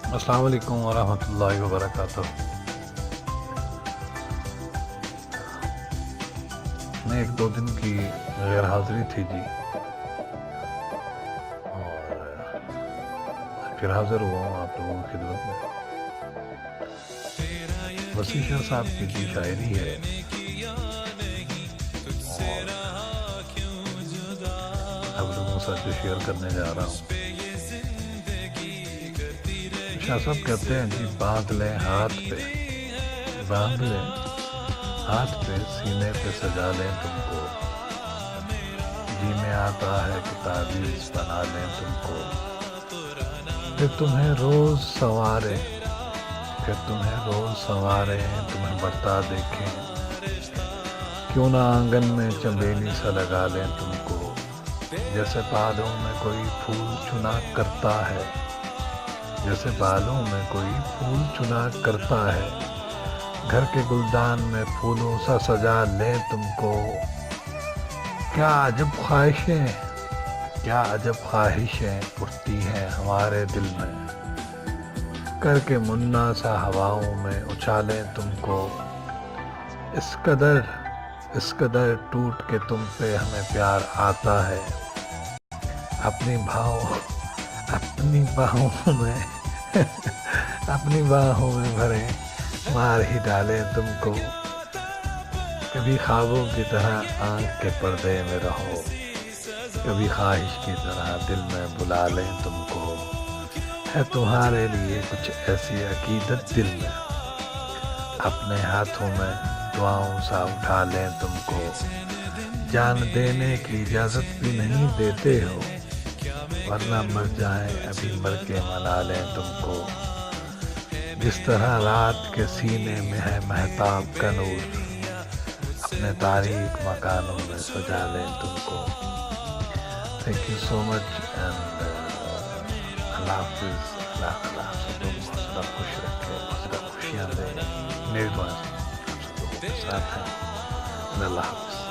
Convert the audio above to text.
अस्सलाम वालेकुम वरहमतुल्लाहि वबरकातुह। मैं एक दो दिन की गैर हाज़िरी थी जी, और फिर हाज़िर हुआ हूँ आप लोगों की खिदमत में। वसी शाह साहब की जी शायरी है, और आप लोगों के साथ जो शेयर करने जा रहा हूँ। शाह साहब कहते हैं जी, बांध लें हाथ पे, बांध लें हाथ पे, सीने पे सजा लें तुमको, जी में आता है कि ताबीज़ बना लें तुमको, फिर तुम्हें रोज़ संवारे, फिर तुम्हें रोज़ संवारे, तुम्हें बढ़ता देखें, क्यों ना आंगन में चमेली सा लगा लें तुमको, जैसे बालों में कोई फूल चुना करता है, जैसे बालों में कोई फूल चुना करता है, घर के गुलदान में फूलों सा सजा लें तुमको। क्या अजब ख्वाहिशें, क्या अजब ख्वाहिशें उठती हैं हमारे दिल में, करके मुन्ना सा हवाओं में उछालें तुमको, इस कदर टूट के तुम पे हमें प्यार आता है, अपनी बाहों में अपनी बाहों में भरे मार ही डालें तुमको, कभी ख्वाबों की तरह आंख के पर्दे में रहो, कभी ख्वाहिश की तरह दिल में बुला लें तुमको, है तुम्हारे लिए कुछ ऐसी अकीदत दिल में, अपने हाथों में दुआओं सा उठा लें तुमको, जान देने की इजाज़त भी नहीं देते हो, वरना मर जाए अभी मर के मना लें तुमको, जिस तरह रात के सीने में है महताब का नूर, अपने तारीक मकानों में सजा लें तुमको। Thank you so much and अल्लाह हाफिज़। अल्लाह सबको खुश रखे, खुशियाँ दे, मेरी दुआ आप सब लोगों के साथ हैं। अल्लाह हाफिज़।